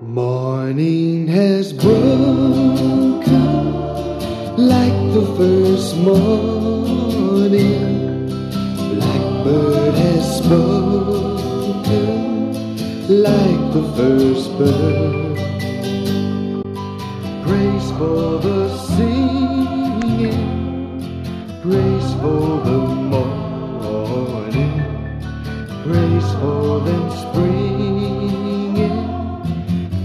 Morning has broken like the first morning. Blackbird has spoken like the first bird. Praise for the singing, praise for the morning, praise for them springing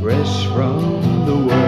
fresh from the world.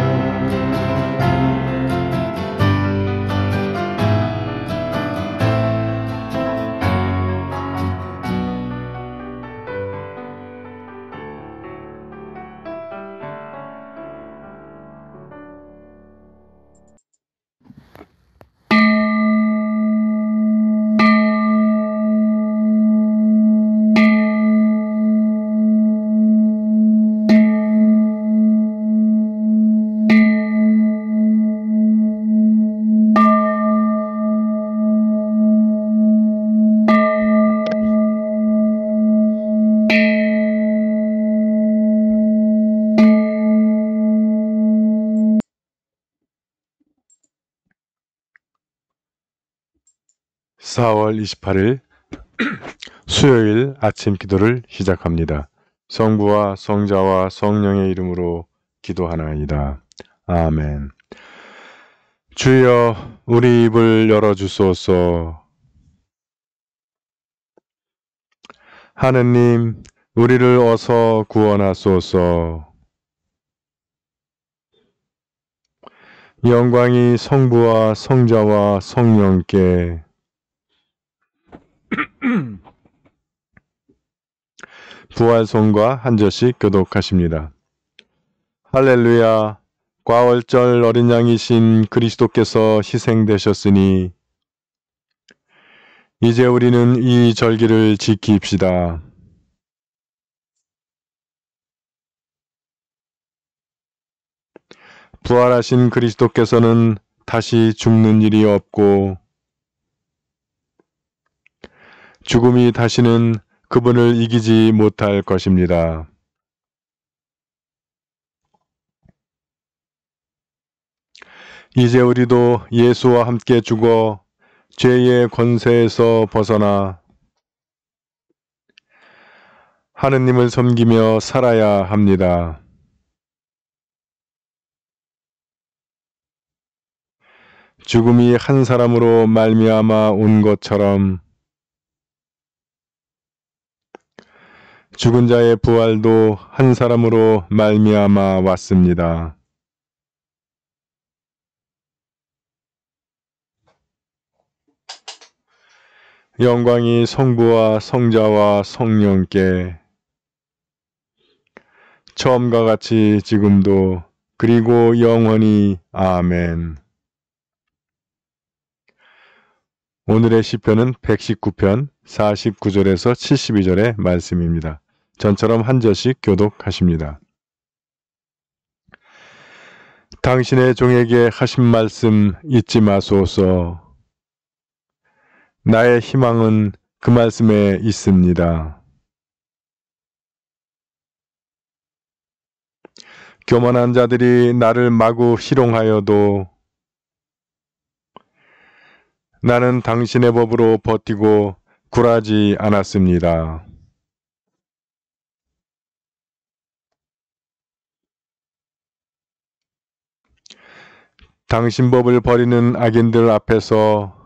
(4월 28일) 수요일 아침 기도를 시작합니다. 성부와 성자와 성령의 이름으로 기도하나이다. 아멘. 주여, 우리 입을 열어주소서. 하느님, 우리를 어서 구원하소서. 영광이 성부와 성자와 성령께 부활송과 한 절씩 교독하십니다. 할렐루야. 과월절 어린 양이신 그리스도께서 희생되셨으니 이제 우리는 이 절기를 지킵시다. 부활하신 그리스도께서는 다시 죽는 일이 없고 죽음이 다시는 그분을 이기지 못할 것입니다. 이제 우리도 예수와 함께 죽어 죄의 권세에서 벗어나 하느님을 섬기며 살아야 합니다. 죽음이 한 사람으로 말미암아 온 것처럼 죽은 자의 부활도 한 사람으로 말미암아 왔습니다. 영광이 성부와 성자와 성령께 처음과 같이 지금도 그리고 영원히 아멘. 오늘의 시편은 119편 49절에서 72절의 말씀입니다. 전처럼 한 절씩 교독하십니다. 당신의 종에게 하신 말씀 잊지 마소서. 나의 희망은 그 말씀에 있습니다. 교만한 자들이 나를 마구 희롱하여도 나는 당신의 법으로 버티고 굴하지 않았습니다. 당신 법을 버리는 악인들 앞에서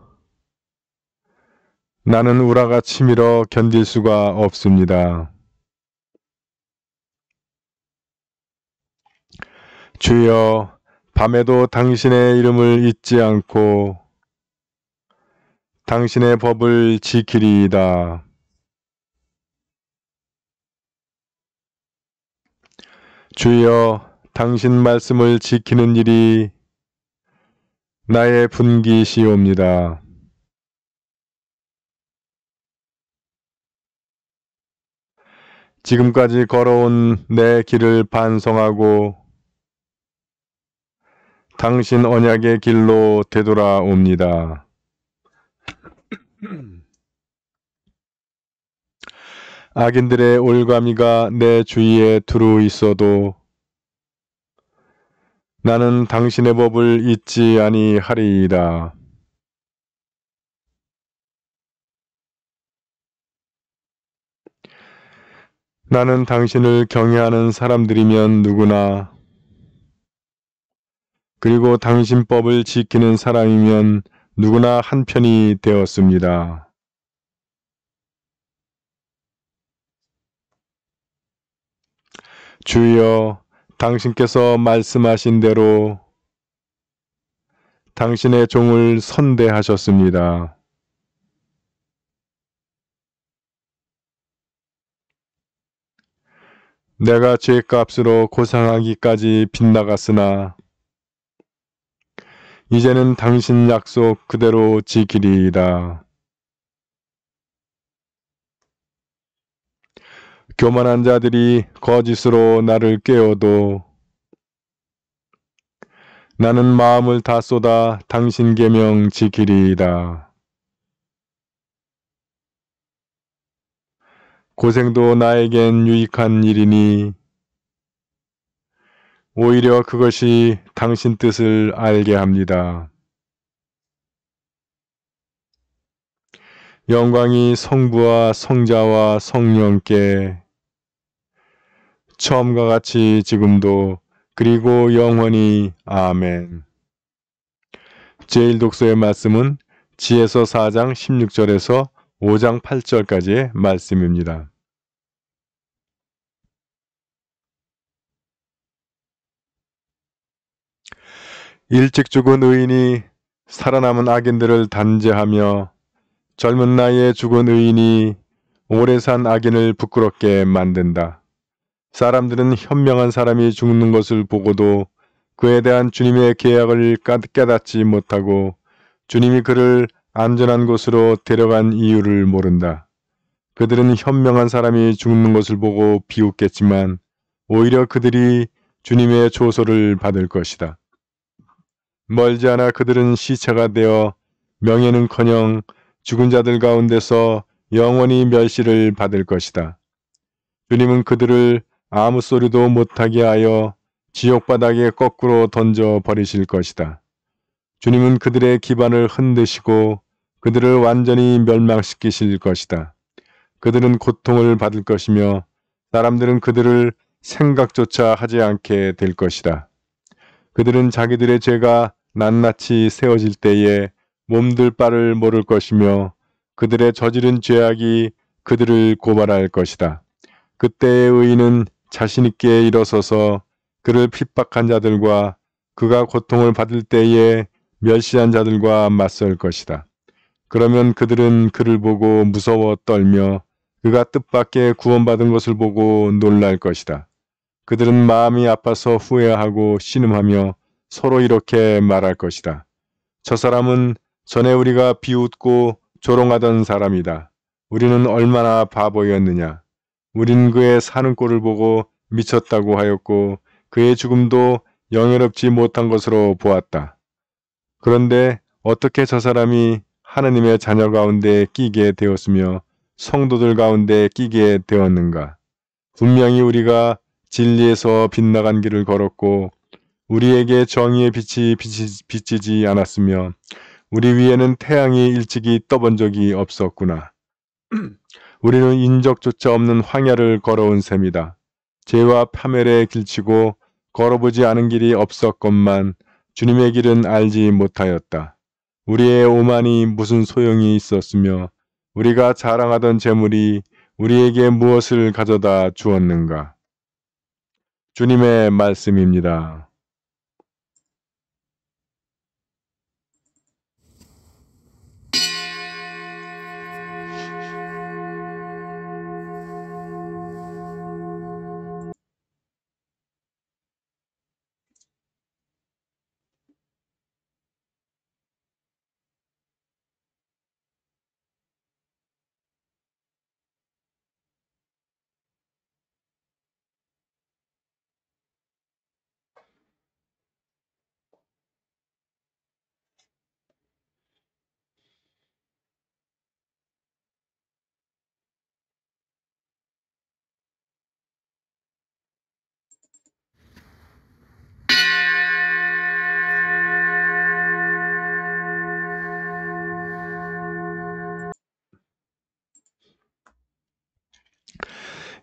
나는 우라가 치밀어 견딜 수가 없습니다. 주여, 밤에도 당신의 이름을 잊지 않고 당신의 법을 지키리이다. 주여, 당신 말씀을 지키는 일이 나의 분기시옵니다. 지금까지 걸어온 내 길을 반성하고 당신 언약의 길로 되돌아옵니다. 악인들의 올가미가 내 주위에 두루 있어도 나는 당신의 법을 잊지 아니하리이다. 나는 당신을 경외하는 사람들이면 누구나, 그리고 당신 법을 지키는 사람이면 누구나 한편이 되었습니다. 주여, 당신께서 말씀하신 대로 당신의 종을 선대하셨습니다. 내가 죄값으로 고상하기까지 빗나갔으나 이제는 당신 약속 그대로 지키리이다. 교만한 자들이 거짓으로 나를 깨워도 나는 마음을 다 쏟아 당신 계명 지키리이다. 고생도 나에겐 유익한 일이니 오히려 그것이 당신 뜻을 알게 합니다. 영광이 성부와 성자와 성령께 처음과 같이 지금도 그리고 영원히 아멘. 제1독서의 말씀은 지에서 4장 16절에서 5장 8절까지의 말씀입니다. 일찍 죽은 의인이 살아남은 악인들을 단죄하며 젊은 나이에 죽은 의인이 오래 산 악인을 부끄럽게 만든다. 사람들은 현명한 사람이 죽는 것을 보고도 그에 대한 주님의 계약을 깨닫지 못하고 주님이 그를 안전한 곳으로 데려간 이유를 모른다. 그들은 현명한 사람이 죽는 것을 보고 비웃겠지만 오히려 그들이 주님의 조소를 받을 것이다. 멀지 않아 그들은 시체가 되어 명예는커녕 죽은 자들 가운데서 영원히 멸시를 받을 것이다. 주님은 그들을 아무 소리도 못하게 하여 지옥 바닥에 거꾸로 던져 버리실 것이다. 주님은 그들의 기반을 흔드시고 그들을 완전히 멸망시키실 것이다. 그들은 고통을 받을 것이며 사람들은 그들을 생각조차 하지 않게 될 것이다. 그들은 자기들의 죄가 낱낱이 세워질 때에 몸둘 바를 모를 것이며 그들의 저지른 죄악이 그들을 고발할 것이다. 그때의 의인은 자신있게 일어서서 그를 핍박한 자들과 그가 고통을 받을 때에 멸시한 자들과 맞설 것이다. 그러면 그들은 그를 보고 무서워 떨며 그가 뜻밖의 구원받은 것을 보고 놀랄 것이다. 그들은 마음이 아파서 후회하고 신음하며 서로 이렇게 말할 것이다. 저 사람은 전에 우리가 비웃고 조롱하던 사람이다. 우리는 얼마나 바보였느냐. 우린 그의 사는 꼴을 보고 미쳤다고 하였고 그의 죽음도 영예롭지 못한 것으로 보았다. 그런데 어떻게 저 사람이 하느님의 자녀 가운데 끼게 되었으며 성도들 가운데 끼게 되었는가? 분명히 우리가 진리에서 빗나간 길을 걸었고 우리에게 정의의 빛이 비치지 않았으며 우리 위에는 태양이 일찍이 떠본 적이 없었구나. 우리는 인적조차 없는 황야를 걸어온 셈이다. 죄와 파멸에 길치고 걸어보지 않은 길이 없었건만 주님의 길은 알지 못하였다. 우리의 오만이 무슨 소용이 있었으며 우리가 자랑하던 재물이 우리에게 무엇을 가져다 주었는가. 주님의 말씀입니다.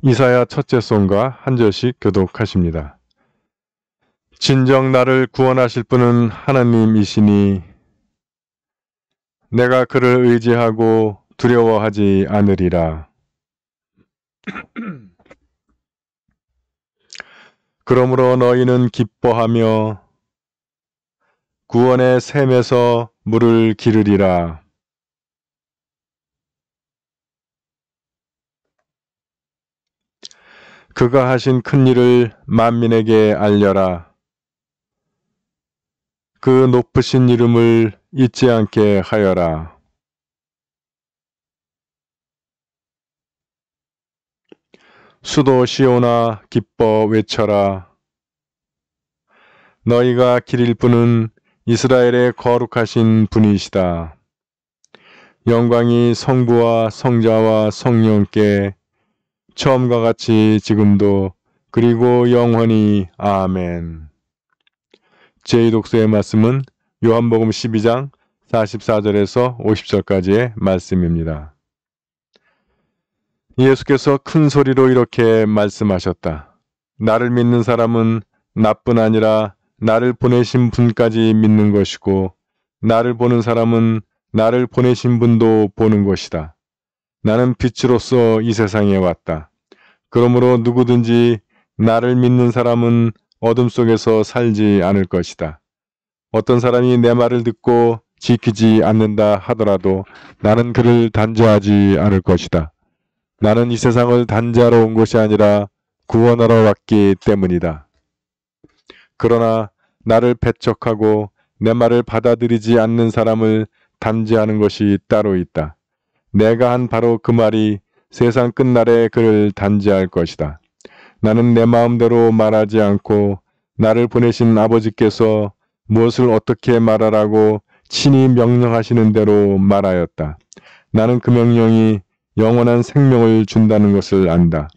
이사야 첫째 송가 한 절씩 교독하십니다. 진정 나를 구원하실 분은 하나님이시니 내가 그를 의지하고 두려워하지 않으리라. 그러므로 너희는 기뻐하며 구원의 샘에서 물을 기르리라. 그가 하신 큰 일을 만민에게 알려라. 그 높으신 이름을 잊지 않게 하여라. 수도 시온아 기뻐 외쳐라. 너희가 기릴 분은 이스라엘의 거룩하신 분이시다. 영광이 성부와 성자와 성령께 처음과 같이 지금도 그리고 영원히 아멘. 제2독서의 말씀은 요한복음 12장 44절에서 50절까지의 말씀입니다. 예수께서 큰 소리로 이렇게 말씀하셨다. 나를 믿는 사람은 나뿐 아니라 나를 보내신 분까지 믿는 것이고 나를 보는 사람은 나를 보내신 분도 보는 것이다. 나는 빛으로서 이 세상에 왔다. 그러므로 누구든지 나를 믿는 사람은 어둠 속에서 살지 않을 것이다. 어떤 사람이 내 말을 듣고 지키지 않는다 하더라도 나는 그를 단죄하지 않을 것이다. 나는 이 세상을 단죄하러 온 것이 아니라 구원하러 왔기 때문이다. 그러나 나를 배척하고 내 말을 받아들이지 않는 사람을 단죄하는 것이 따로 있다. 내가 한 바로 그 말이 세상 끝날에 그를 단죄할 것이다. 나는 내 마음대로 말하지 않고 나를 보내신 아버지께서 무엇을 어떻게 말하라고 친히 명령하시는 대로 말하였다. 나는 그 명령이 영원한 생명을 준다는 것을 안다.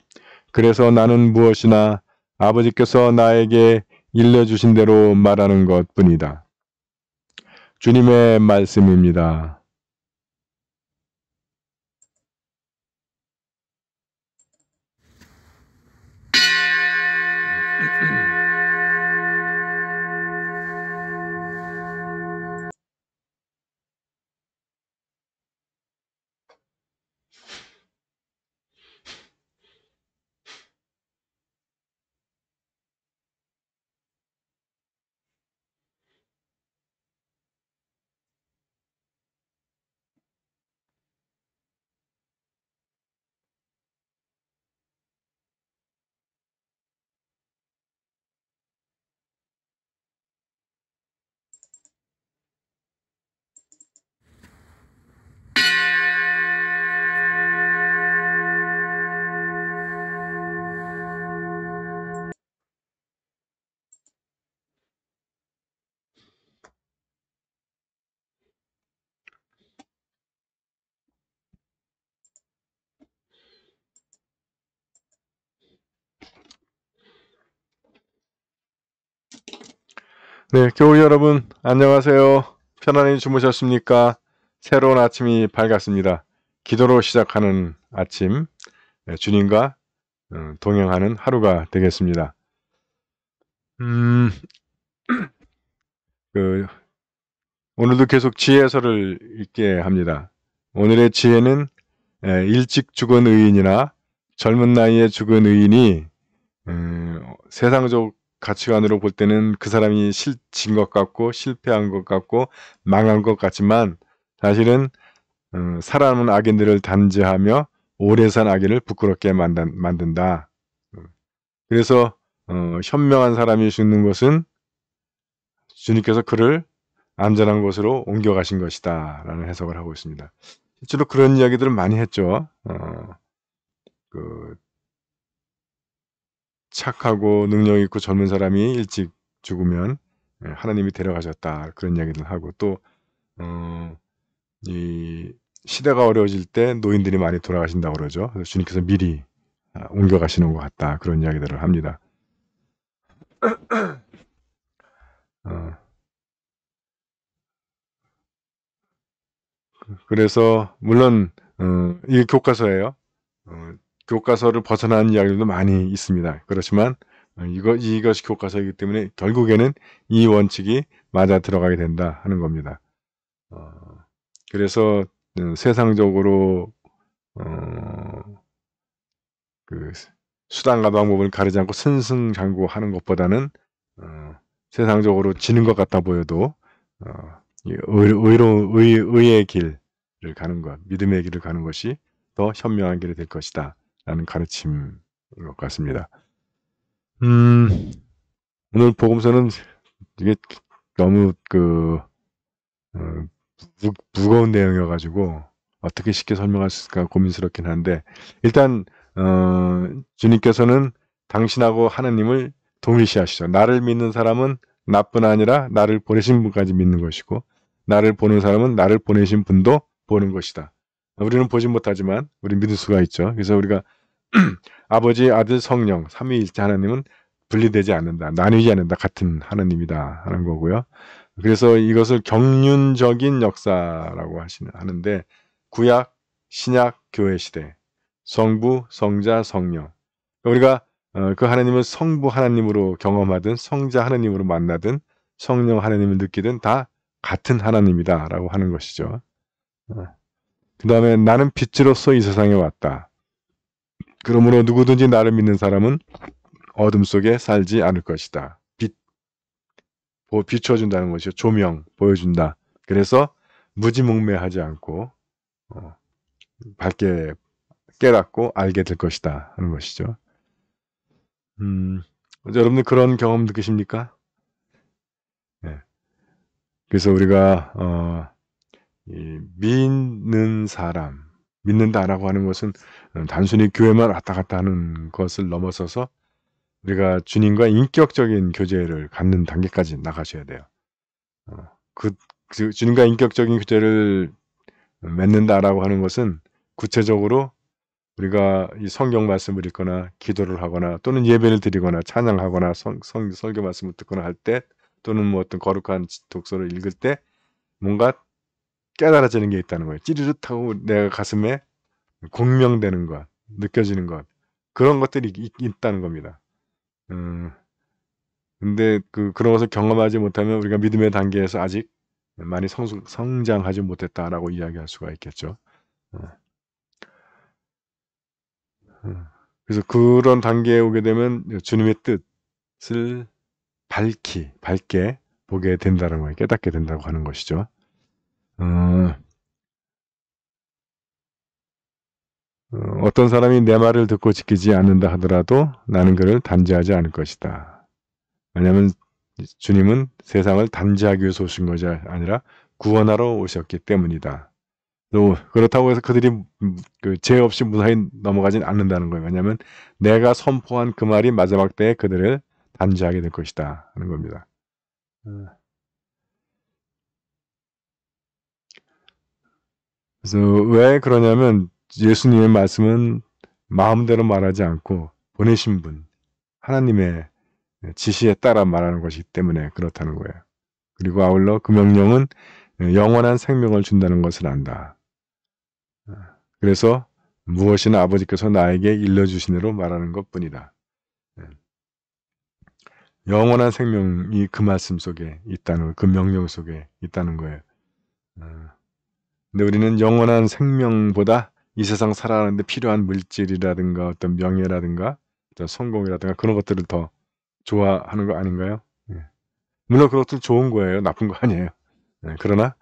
그래서 나는 무엇이나 아버지께서 나에게 일러주신 대로 말하는 것뿐이다. 주님의 말씀입니다. 네, 교우 여러분 안녕하세요. 편안히 주무셨습니까? 새로운 아침이 밝았습니다. 기도로 시작하는 아침, 주님과 동행하는 하루가 되겠습니다. 오늘도 계속 지혜서를 읽게 합니다. 오늘의 지혜는 일찍 죽은 의인이나 젊은 나이에 죽은 의인이 세상적 가치관으로 볼 때는 그 사람이 진 것 같고 실패한 것 같고 망한 것 같지만 사실은 살아남은 악인들을 단죄하며 오래 산 악인을 부끄럽게 만든다. 그래서 현명한 사람이 죽는 것은 주님께서 그를 안전한 곳으로 옮겨가신 것이다 라는 해석을 하고 있습니다. 실제로 그런 이야기들을 많이 했죠. 착하고 능력 있고 젊은 사람이 일찍 죽으면 하나님이 데려가셨다 그런 이야기를 하고 또 이 시대가 어려워질 때 노인들이 많이 돌아가신다고 그러죠. 그래서 주님께서 미리 옮겨가시는 것 같다 그런 이야기들을 합니다. 그래서 물론 이게 교과서예요. 교과서를 벗어난 이야기들도 많이 있습니다. 그렇지만 이것이 교과서이기 때문에 결국에는 이 원칙이 맞아 들어가게 된다 하는 겁니다. 그래서 세상적으로 그 수단과 방법을 가리지 않고 승승장구하는 것보다는 세상적으로 지는 것 같아 보여도 의의 길을 가는 것, 믿음의 길을 가는 것이 더 현명한 길이 될 것이다 라는 가르침인 것 같습니다. 오늘 복음서는 이게 너무 무거운 내용이어가지고 어떻게 쉽게 설명할 수 있을까 고민스럽긴 한데, 일단 주님께서는 당신하고 하나님을 동일시하시죠. 나를 믿는 사람은 나뿐 아니라 나를 보내신 분까지 믿는 것이고, 나를 보는 사람은 나를 보내신 분도 보는 것이다. 우리는 보지 못하지만 우리 믿을 수가 있죠. 그래서 우리가 아버지, 아들, 성령, 삼위일체 하나님은 분리되지 않는다, 나뉘지 않는다, 같은 하나님이다 하는 거고요. 그래서 이것을 경륜적인 역사라고 하는데, 구약, 신약, 교회 시대, 성부, 성자, 성령. 우리가 그 하나님을 성부 하나님으로 경험하든 성자 하나님으로 만나든 성령 하나님을 느끼든 다 같은 하나님이다 라고 하는 것이죠. 그 다음에 나는 빛으로서 이 세상에 왔다. 그러므로 누구든지 나를 믿는 사람은 어둠 속에 살지 않을 것이다. 비춰준다는 것이죠. 조명, 보여준다. 그래서 무지몽매하지 않고 밝게 깨닫고 알게 될 것이다 하는 것이죠. 여러분들 그런 경험 느끼십니까? 네. 그래서 우리가 믿는 사람, 믿는다라고 하는 것은 단순히 교회만 왔다 갔다 하는 것을 넘어서서 우리가 주님과 인격적인 교제를 갖는 단계까지 나가셔야 돼요. 주님과 인격적인 교제를 맺는다라고 하는 것은 구체적으로 우리가 이 성경 말씀을 읽거나 기도를 하거나 또는 예배를 드리거나 찬양하거나 설교 말씀을 듣거나 할 때, 또는 뭐 어떤 거룩한 독서를 읽을 때 뭔가 깨달아지는 게 있다는 거예요. 찌르륵하고 내가 가슴에 공명되는 것, 느껴지는 것, 그런 것들이 있다는 겁니다. 근데 그런 것을 경험하지 못하면 우리가 믿음의 단계에서 아직 많이 성장하지 못했다라고 이야기할 수가 있겠죠. 그래서 그런 단계에 오게 되면 주님의 뜻을 밝게 보게 된다는 거예요. 깨닫게 된다고 하는 것이죠. 어떤 사람이 내 말을 듣고 지키지 않는다 하더라도 나는 그를 단죄하지 않을 것이다. 왜냐하면 주님은 세상을 단죄하기 위해서 오신 것이 아니라 구원하러 오셨기 때문이다. 또 그렇다고 해서 그들이 죄 없이 무사히 넘어가진 않는다는 거예요. 왜냐하면 내가 선포한 그 말이 마지막 때에 그들을 단죄하게 될 것이다 하는 겁니다. 그래서 왜 그러냐면 예수님의 말씀은 마음대로 말하지 않고 보내신 분, 하나님의 지시에 따라 말하는 것이기 때문에 그렇다는 거예요. 그리고 아울러 그 명령은 영원한 생명을 준다는 것을 안다. 그래서 무엇이나 아버지께서 나에게 일러주시느로 말하는 것뿐이다. 영원한 생명이 그 말씀 속에 있다는, 그 명령 속에 있다는 거예요. 근데 우리는 영원한 생명보다 이 세상 살아가는데 필요한 물질이라든가 어떤 명예라든가 어떤 성공이라든가 그런 것들을 더 좋아하는 거 아닌가요? 물론 그것도 좋은 거예요. 나쁜 거 아니에요. 그러나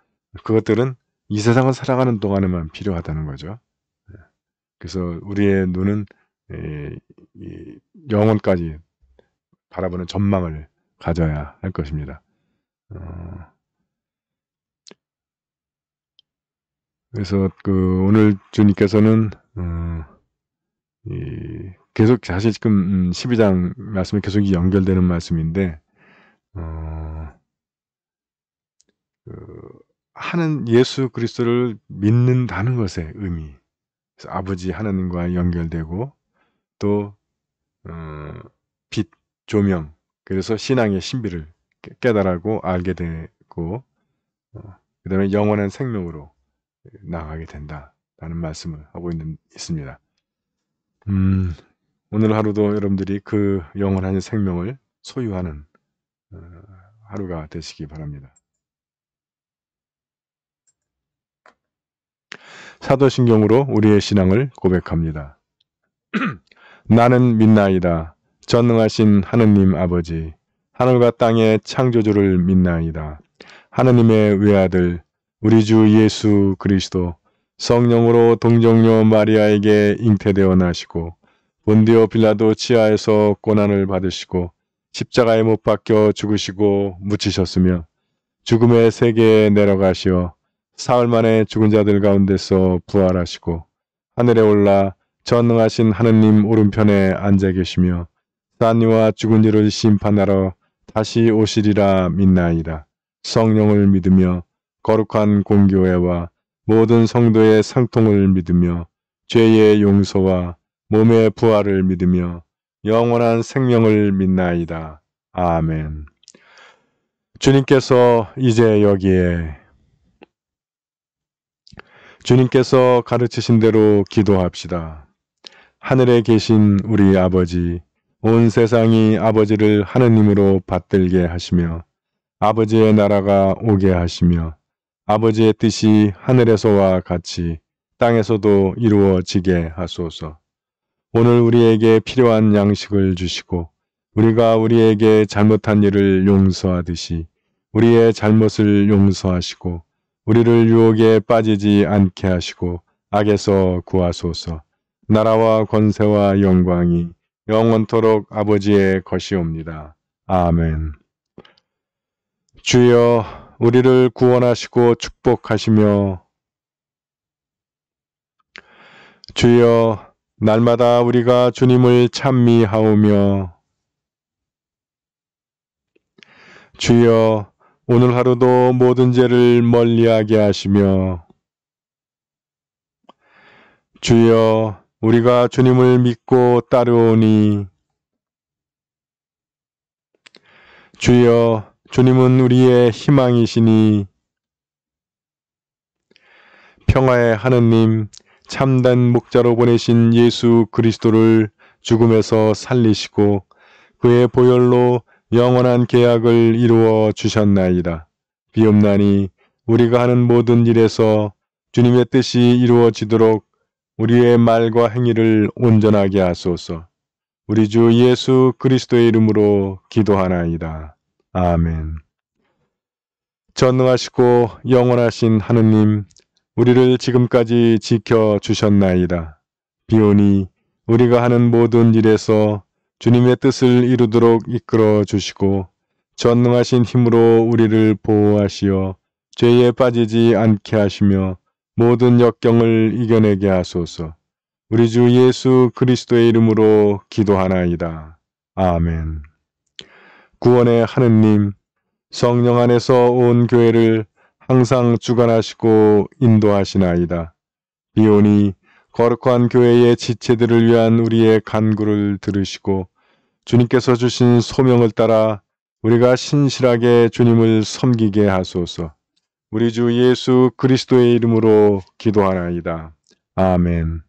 그것들은 이 세상을 살아가는 동안에만 필요하다는 거죠. 그래서 우리의 눈은 이 영혼까지 바라보는 전망을 가져야 할 것입니다. 그래서 오늘 주님께서는 계속 사실 지금 12장 말씀이 계속 연결되는 말씀인데 하는 예수 그리스도를 믿는다는 것의 의미, 그래서 아버지 하나님과 연결되고 또 빛, 조명, 그래서 신앙의 신비를 깨달고 알게 되고 그 다음에 영원한 생명으로 나가게 된다라는 말씀을 하고 있습니다. 오늘 하루도 여러분들이 그 영원한 생명을 소유하는 하루가 되시기 바랍니다. 사도신경으로 우리의 신앙을 고백합니다. 나는 믿나이다. 전능하신 하느님 아버지, 하늘과 땅의 창조주를 믿나이다. 하느님의 외아들, 우리 주 예수 그리스도, 성령으로 동정녀 마리아에게 잉태되어 나시고 본디오 빌라도 치하에서 고난을 받으시고 십자가에 못 박혀 죽으시고 묻히셨으며 죽음의 세계에 내려가시어 사흘 만에 죽은 자들 가운데서 부활하시고 하늘에 올라 전능하신 하느님 오른편에 앉아 계시며 산 이와 죽은 이를 심판하러 다시 오시리라 믿나이다. 성령을 믿으며 거룩한 공교회와 모든 성도의 상통을 믿으며 죄의 용서와 몸의 부활을 믿으며 영원한 생명을 믿나이다. 아멘. 주님께서 이제 여기에 주님께서 가르치신 대로 기도합시다. 하늘에 계신 우리 아버지, 온 세상이 아버지를 하느님으로 받들게 하시며 아버지의 나라가 오게 하시며 아버지의 뜻이 하늘에서와 같이 땅에서도 이루어지게 하소서. 오늘 우리에게 필요한 양식을 주시고 우리가 우리에게 잘못한 일을 용서하듯이 우리의 잘못을 용서하시고 우리를 유혹에 빠지지 않게 하시고 악에서 구하소서. 나라와 권세와 영광이 영원토록 아버지의 것이옵니다. 아멘. 주여 우리를 구원하시고 축복하시며 주여 날마다 우리가 주님을 찬미하오며 주여 오늘 하루도 모든 죄를 멀리하게 하시며 주여 우리가 주님을 믿고 따르오니 주여 주님은 우리의 희망이시니 평화의 하느님 참된 목자로 보내신 예수 그리스도를 죽음에서 살리시고 그의 보혈로 영원한 계약을 이루어 주셨나이다. 비옵나니 우리가 하는 모든 일에서 주님의 뜻이 이루어지도록 우리의 말과 행위를 온전하게 하소서. 우리 주 예수 그리스도의 이름으로 기도하나이다. 아멘. 전능하시고 영원하신 하느님, 우리를 지금까지 지켜주셨나이다. 비오니 우리가 하는 모든 일에서 주님의 뜻을 이루도록 이끌어 주시고 전능하신 힘으로 우리를 보호하시어 죄에 빠지지 않게 하시며 모든 역경을 이겨내게 하소서. 우리 주 예수 그리스도의 이름으로 기도하나이다. 아멘. 구원의 하느님, 성령 안에서 온 교회를 항상 주관하시고 인도하시나이다. 비오니 거룩한 교회의 지체들을 위한 우리의 간구를 들으시고 주님께서 주신 소명을 따라 우리가 신실하게 주님을 섬기게 하소서. 우리 주 예수 그리스도의 이름으로 기도하나이다. 아멘.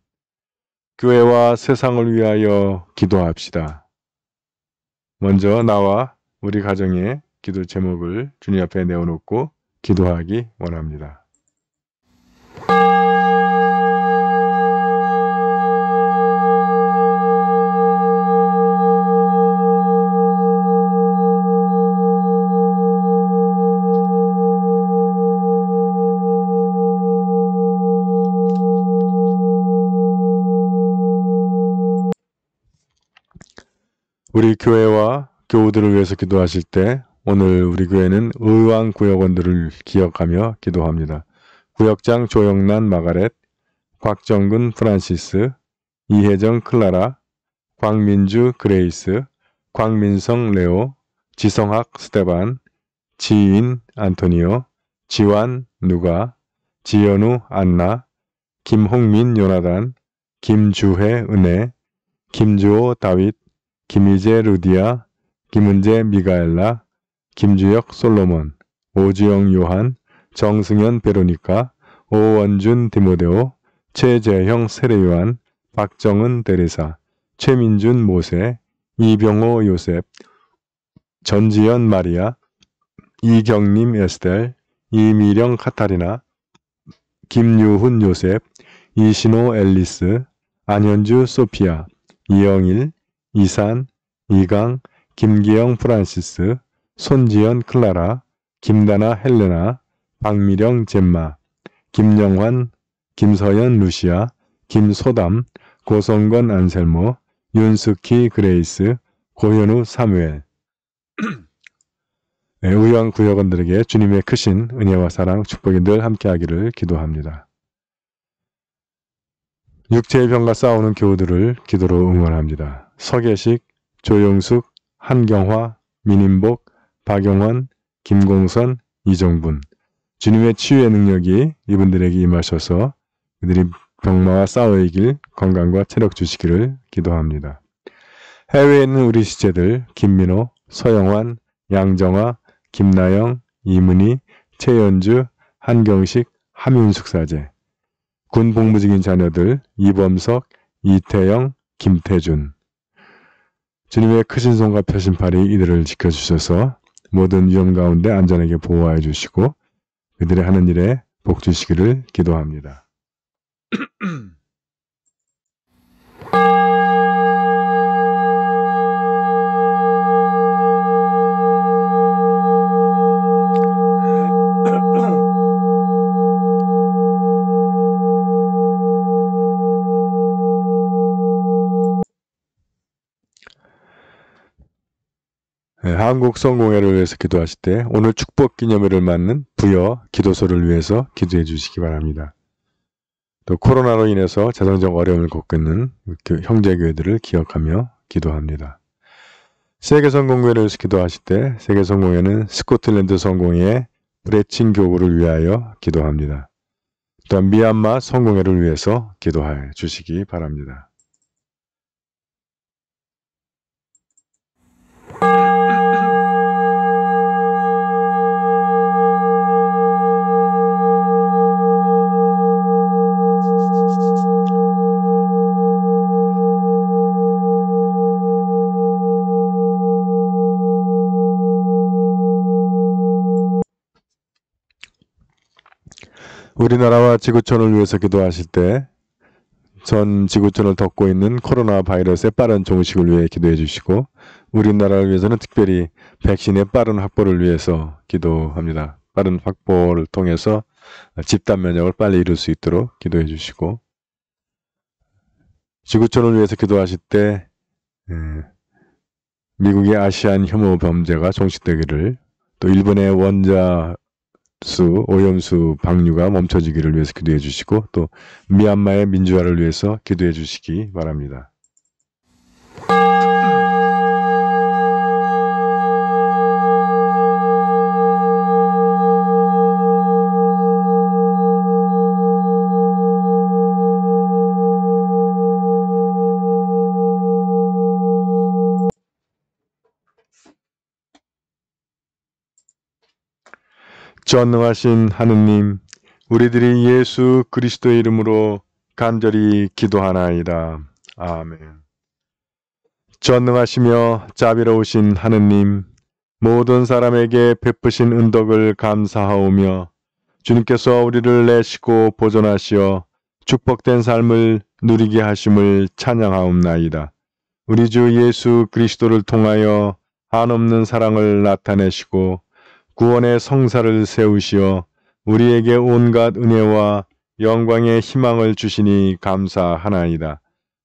교회와 세상을 위하여 기도합시다. 먼저 나와 우리 가정의 기도 제목을 주님 앞에 내어놓고 기도하기 원합니다. 우리 교회와 교우들을 위해서 기도하실 때 오늘 우리 교회는 의왕구역원들을 기억하며 기도합니다. 구역장 조영란 마가렛, 곽정근 프란시스, 이혜정 클라라, 광민주 그레이스, 광민성 레오, 지성학 스테반, 지인 안토니오, 지완 누가, 지연우 안나, 김홍민 요나단, 김주혜 은혜, 김주호 다윗, 김희재 루디아, 김은재 미가엘라, 김주혁 솔로몬, 오주영 요한, 정승현 베로니카, 오원준 디모데오, 최재형 세례요한, 박정은 대리사, 최민준 모세, 이병호 요셉, 전지현 마리아, 이경림 에스텔, 이미령 카타리나, 김유훈 요셉, 이신호 앨리스, 안현주 소피아, 이영일, 이산, 이강, 김기영 프란시스, 손지연 클라라, 김다나 헬레나, 박미령 젬마, 김영환, 김서연 루시아, 김소담, 고성건 안셀모, 윤스키 그레이스, 고현우 사무엘. 의왕 구역원들에게 주님의 크신 은혜와 사랑, 축복이 늘 함께하기를 기도합니다. 육체의 병과 싸우는 교우들을 기도로 응원합니다. 서계식, 조영숙, 한경화, 민인복, 박영원, 김공선, 이정분. 주님의 치유의 능력이 이분들에게 임하셔서 그들이 병마와 싸워 이길 건강과 체력 주시기를 기도합니다. 해외에 있는 우리 시체들 김민호, 서영환, 양정화, 김나영, 이문희, 최연주, 한경식, 함윤숙 사제. 군 복무 중인 자녀들 이범석, 이태영, 김태준. 주님의 크신 손과 펴신 팔이 이들을 지켜주셔서 모든 위험 가운데 안전하게 보호하여 주시고 그들의 하는 일에 복 주시기를 기도합니다. 한국 성공회를 위해서 기도하실 때 오늘 축복 기념일을 맞는 부여 기도소를 위해서 기도해 주시기 바랍니다. 또 코로나로 인해서 재정적 어려움을 겪는 형제교회들을 기억하며 기도합니다. 세계성공회를 위해서 기도하실 때 세계성공회는 스코틀랜드 성공회의 브레칭 교구를 위하여 기도합니다. 또한 미얀마 성공회를 위해서 기도해 주시기 바랍니다. 우리나라와 지구촌을 위해서 기도하실 때 전 지구촌을 덮고 있는 코로나 바이러스의 빠른 종식을 위해 기도해 주시고 우리나라를 위해서는 특별히 백신의 빠른 확보를 위해서 기도합니다. 빠른 확보를 통해서 집단 면역을 빨리 이룰 수 있도록 기도해 주시고 지구촌을 위해서 기도하실 때 미국의 아시안 혐오 범죄가 종식되기를 또 일본의 원자 오염수 방류가 멈춰지기를 위해서 기도해 주시고 또 미얀마의 민주화를 위해서 기도해 주시기 바랍니다. 전능하신 하느님, 우리들이 예수 그리스도의 이름으로 간절히 기도하나이다. 아멘. 전능하시며 자비로우신 하느님, 모든 사람에게 베푸신 은덕을 감사하오며 주님께서 우리를 내시고 보존하시어 축복된 삶을 누리게 하심을 찬양하옵나이다. 우리 주 예수 그리스도를 통하여 한없는 사랑을 나타내시고 구원의 성사를 세우시어 우리에게 온갖 은혜와 영광의 희망을 주시니 감사하나이다.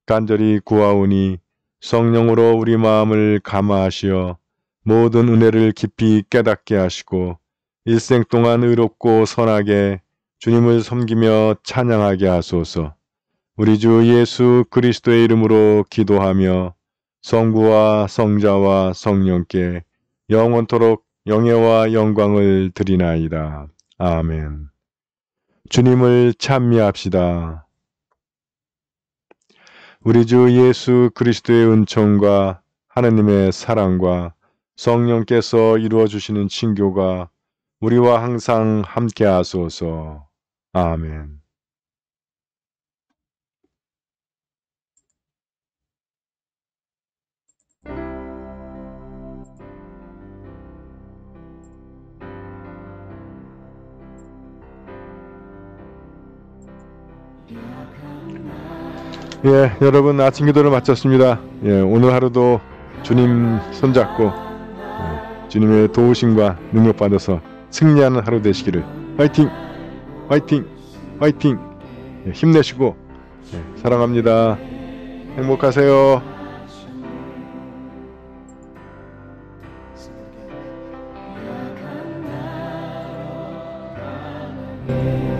간절히 구하오니 성령으로 우리 마음을 감화하시어 모든 은혜를 깊이 깨닫게 하시고 일생 동안 의롭고 선하게 주님을 섬기며 찬양하게 하소서. 우리 주 예수 그리스도의 이름으로 기도하며 성부와 성자와 성령께 영원토록 영예와 영광을 드리나이다. 아멘. 주님을 찬미합시다. 우리 주 예수 그리스도의 은총과 하느님의 사랑과 성령께서 이루어 주시는 친교가 우리와 항상 함께 하소서. 아멘. 예, 여러분 아침 기도를 마쳤습니다. 예, 오늘 하루도 주님 손잡고 주님의 도우심과 능력 받아서 승리하는 하루 되시기를. 화이팅! 화이팅! 화이팅! 예, 힘내시고 사랑합니다. 행복하세요. 나